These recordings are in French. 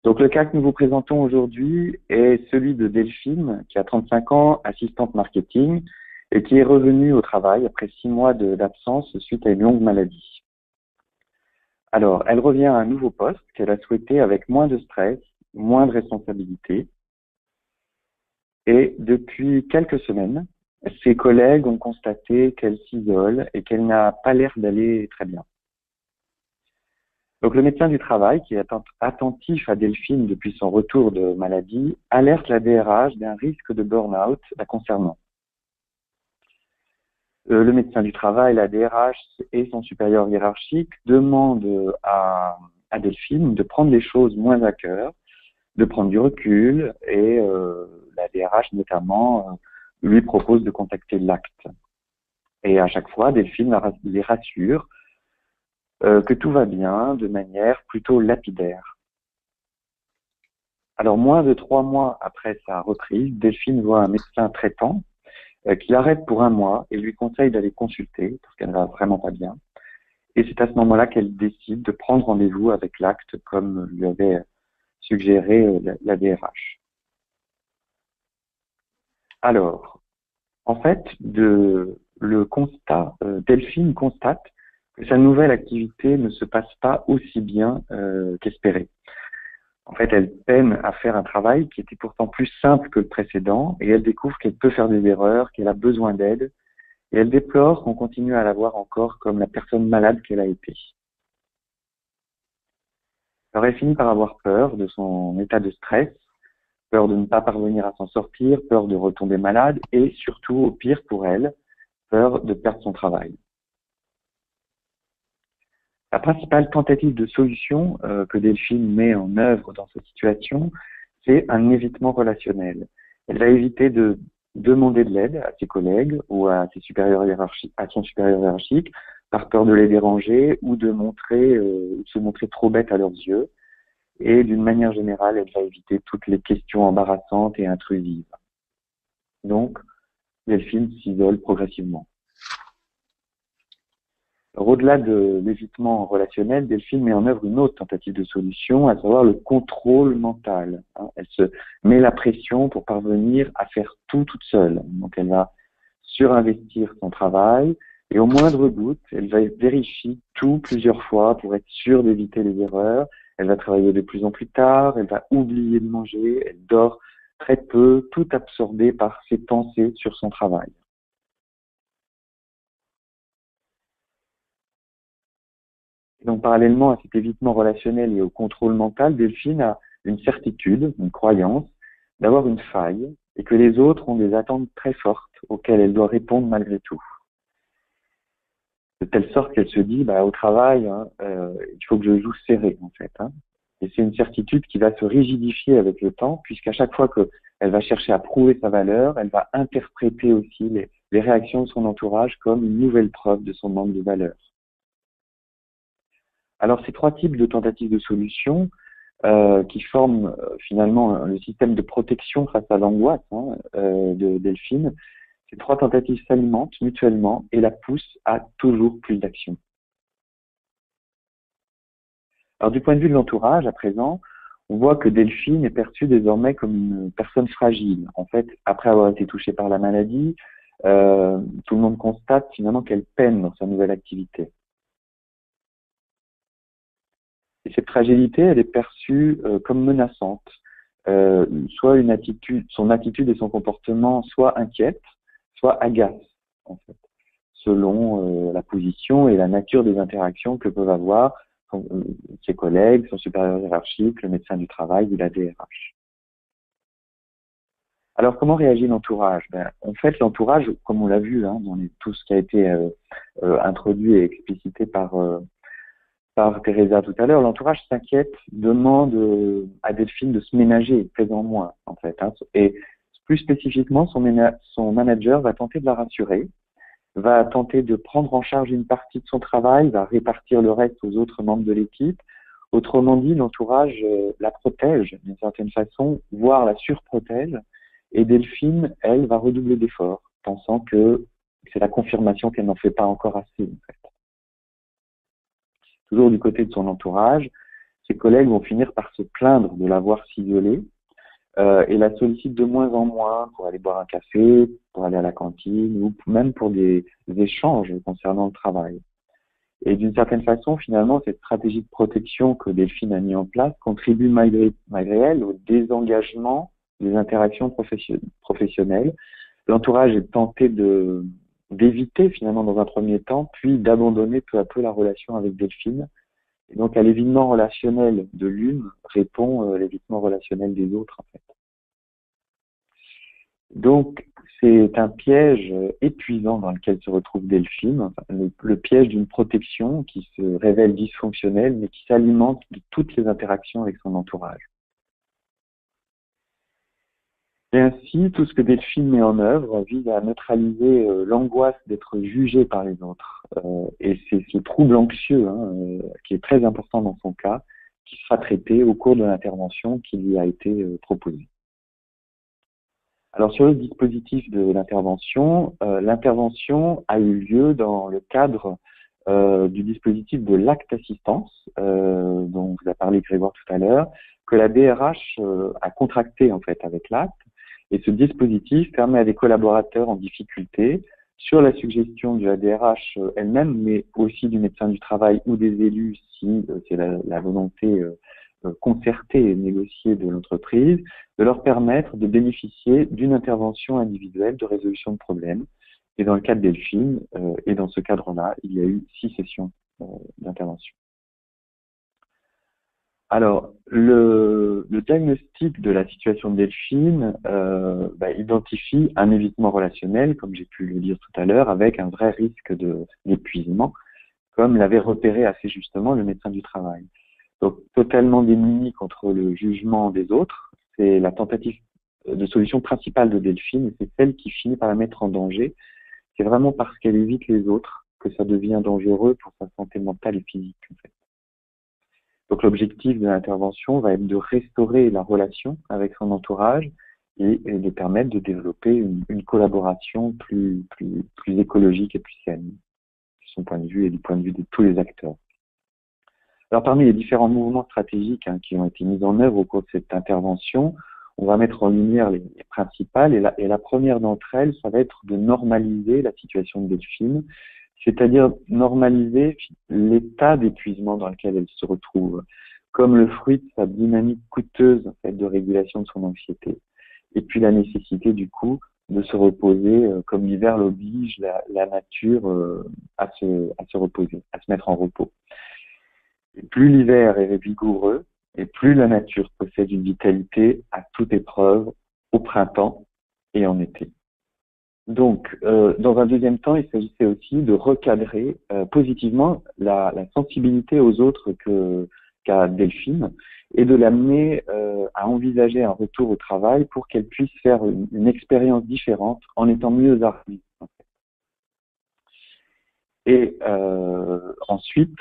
Donc le cas que nous vous présentons aujourd'hui est celui de Delphine, qui a 35 ans, assistante marketing, et qui est revenue au travail après 6 mois d'absence suite à une longue maladie. Alors, elle revient à un nouveau poste qu'elle a souhaité avec moins de stress, moins de responsabilités. Et depuis quelques semaines, ses collègues ont constaté qu'elle s'isole et qu'elle n'a pas l'air d'aller très bien. Donc le médecin du travail, qui est attentif à Delphine depuis son retour de maladie, alerte la DRH d'un risque de burn-out la concernant. Le médecin du travail, la DRH et son supérieur hiérarchique demandent à Delphine de prendre les choses moins à cœur, de prendre du recul et la DRH notamment lui propose de contacter l'ACT. Et à chaque fois, Delphine les rassure que tout va bien de manière plutôt lapidaire. Alors, moins de 3 mois après sa reprise, Delphine voit un médecin traitant qui l'arrête pour 1 mois et lui conseille d'aller consulter parce qu'elle ne va vraiment pas bien. Et c'est à ce moment-là qu'elle décide de prendre rendez-vous avec l'ACT comme lui avait suggéré la DRH. Alors, en fait, le constat, Delphine constate que sa nouvelle activité ne se passe pas aussi bien qu'espéré. En fait, elle peine à faire un travail qui était pourtant plus simple que le précédent et elle découvre qu'elle peut faire des erreurs, qu'elle a besoin d'aide et elle déplore qu'on continue à la voir encore comme la personne malade qu'elle a été. Alors elle finit par avoir peur de son état de stress, peur de ne pas parvenir à s'en sortir, peur de retomber malade et surtout, au pire pour elle, peur de perdre son travail. La principale tentative de solution que Delphine met en œuvre dans cette situation, c'est un évitement relationnel. Elle va éviter de demander de l'aide à ses collègues ou à ses supérieurs hiérarchiques, à son supérieur hiérarchique, par peur de les déranger ou de se montrer trop bête à leurs yeux. Et d'une manière générale, elle va éviter toutes les questions embarrassantes et intrusives. Donc, Delphine s'isole progressivement. Alors, au-delà de l'évitement relationnel, Delphine met en œuvre une autre tentative de solution, à savoir le contrôle mental. Elle se met la pression pour parvenir à faire tout toute seule. Donc elle va surinvestir son travail et au moindre doute, elle va vérifier tout plusieurs fois pour être sûre d'éviter les erreurs. Elle va travailler de plus en plus tard, elle va oublier de manger, elle dort très peu, tout absorbée par ses pensées sur son travail. Donc, parallèlement à cet évitement relationnel et au contrôle mental, Delphine a une certitude, une croyance, d'avoir une faille et que les autres ont des attentes très fortes auxquelles elle doit répondre malgré tout. De telle sorte qu'elle se dit, au travail, il faut que je joue serré, en fait. Et c'est une certitude qui va se rigidifier avec le temps, puisqu'à chaque fois qu'elle va chercher à prouver sa valeur, elle va interpréter aussi les réactions de son entourage comme une nouvelle preuve de son manque de valeur. Alors, ces 3 types de tentatives de solutions qui forment finalement le système de protection face à l'angoisse de Delphine, ces 3 tentatives s'alimentent mutuellement et la poussent à toujours plus d'action. Alors, du point de vue de l'entourage, à présent, on voit que Delphine est perçue désormais comme une personne fragile. En fait, après avoir été touchée par la maladie, tout le monde constate finalement qu'elle peine dans sa nouvelle activité. Et cette fragilité, elle est perçue comme menaçante. Soit son attitude et son comportement soit inquiètent, soit agacent, en fait, selon la position et la nature des interactions que peuvent avoir ses collègues, son supérieur hiérarchique, le médecin du travail ou la DRH. Alors, comment réagit l'entourage? En fait, l'entourage, comme on l'a vu dans tout ce qui a été introduit et explicité par Teresa tout à l'heure, l'entourage s'inquiète, demande à Delphine de se ménager, faisant moins, en fait. Et plus spécifiquement, son manager va tenter de la rassurer, va tenter de prendre en charge une partie de son travail, va répartir le reste aux autres membres de l'équipe. Autrement dit, l'entourage la protège d'une certaine façon, voire la surprotège. Et Delphine, elle, va redoubler d'efforts, pensant que c'est la confirmation qu'elle n'en fait pas encore assez, en fait. Toujours du côté de son entourage, ses collègues vont finir par se plaindre de la voir s'isoler et la sollicitent de moins en moins pour aller boire un café, pour aller à la cantine ou même pour des échanges concernant le travail. Et d'une certaine façon, finalement, cette stratégie de protection que Delphine a mis en place contribue malgré elle au désengagement des interactions professionnelles. L'entourage est tenté d'éviter finalement dans un premier temps, puis d'abandonner peu à peu la relation avec Delphine. Et donc à l'évitement relationnel de l'une répond l'évitement relationnel des autres en fait. Donc c'est un piège épuisant dans lequel se retrouve Delphine, le piège d'une protection qui se révèle dysfonctionnelle mais qui s'alimente de toutes les interactions avec son entourage. Et ainsi, tout ce que Delphine met en œuvre vise à neutraliser l'angoisse d'être jugée par les autres. Et c'est ce trouble anxieux, qui est très important dans son cas, qui sera traité au cours de l'intervention qui lui a été proposée. Alors sur le dispositif de l'intervention a eu lieu dans le cadre du dispositif de l'acte assistance, dont vous a parlé Grégoire tout à l'heure, que la DRH a contracté en fait avec l'acte. Et ce dispositif permet à des collaborateurs en difficulté, sur la suggestion de la DRH elle-même, mais aussi du médecin du travail ou des élus, si c'est la volonté concertée et négociée de l'entreprise, de leur permettre de bénéficier d'une intervention individuelle de résolution de problèmes. Et dans le cas de Delphine, et dans ce cadre-là, il y a eu 6 sessions d'intervention. Alors, le diagnostic de la situation de Delphine identifie un évitement relationnel, comme j'ai pu le dire tout à l'heure, avec un vrai risque d'épuisement, comme l'avait repéré assez justement le médecin du travail. Donc, totalement démunie contre le jugement des autres, c'est la tentative de solution principale de Delphine, et c'est celle qui finit par la mettre en danger. C'est vraiment parce qu'elle évite les autres que ça devient dangereux pour sa santé mentale et physique, en fait. Donc l'objectif de l'intervention va être de restaurer la relation avec son entourage et de permettre de développer une collaboration plus écologique et plus saine, de son point de vue et du point de vue de tous les acteurs. Alors parmi les différents mouvements stratégiques qui ont été mis en œuvre au cours de cette intervention, on va mettre en lumière les principales et la première d'entre elles, ça va être de normaliser la situation de Delphine, c'est-à-dire normaliser l'état d'épuisement dans lequel elle se retrouve, comme le fruit de sa dynamique coûteuse en fait, de régulation de son anxiété. Et puis la nécessité du coup de se reposer, comme l'hiver l'oblige la nature à se reposer, à se mettre en repos. Et plus l'hiver est vigoureux, et plus la nature possède une vitalité à toute épreuve au printemps et en été. Donc, dans un deuxième temps, il s'agissait aussi de recadrer positivement la sensibilité aux autres qu'a Delphine et de l'amener à envisager un retour au travail pour qu'elle puisse faire une expérience différente en étant mieux armée. En fait. Et ensuite,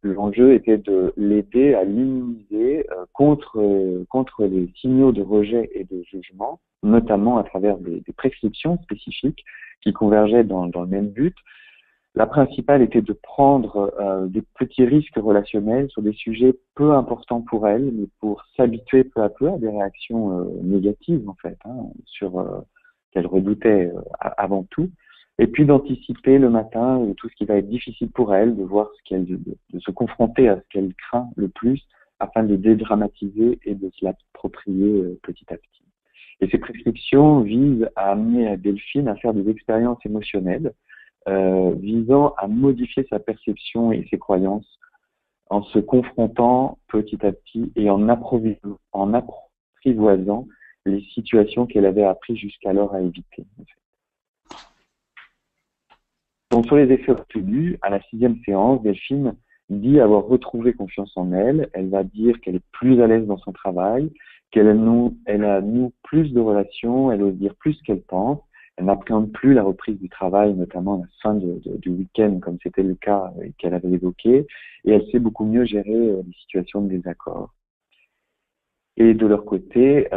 l'enjeu était de l'aider à l'immuniser contre les signaux de rejet et de jugement, notamment à travers des prescriptions spécifiques qui convergeaient dans le même but. La principale était de prendre des petits risques relationnels sur des sujets peu importants pour elle, mais pour s'habituer peu à peu à des réactions négatives en fait, qu'elle redoutait avant tout. Et puis d'anticiper le matin tout ce qui va être difficile pour elle, de voir de se confronter à ce qu'elle craint le plus, afin de dédramatiser et de se l'approprier petit à petit. Et ces prescriptions visent à amener Delphine à faire des expériences émotionnelles, visant à modifier sa perception et ses croyances, en se confrontant petit à petit et en apprivoisant les situations qu'elle avait appris jusqu'alors à éviter. Donc sur les effets obtenus, à la 6e séance, Delphine dit avoir retrouvé confiance en elle. Elle va dire qu'elle est plus à l'aise dans son travail, qu'elle a noué plus de relations, elle ose dire plus qu'elle pense. Elle n'appréhende plus la reprise du travail, notamment à la fin du week-end, comme c'était le cas qu'elle avait évoqué. Et elle sait beaucoup mieux gérer les situations de désaccord. Et de leur côté,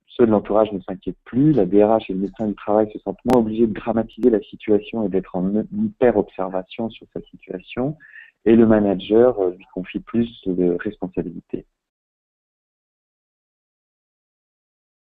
ceux de l'entourage ne s'inquiètent plus, la DRH et le médecin du travail se sentent moins obligés de dramatiser la situation et d'être en hyper-observation sur sa situation. et le manager lui confie plus de responsabilités.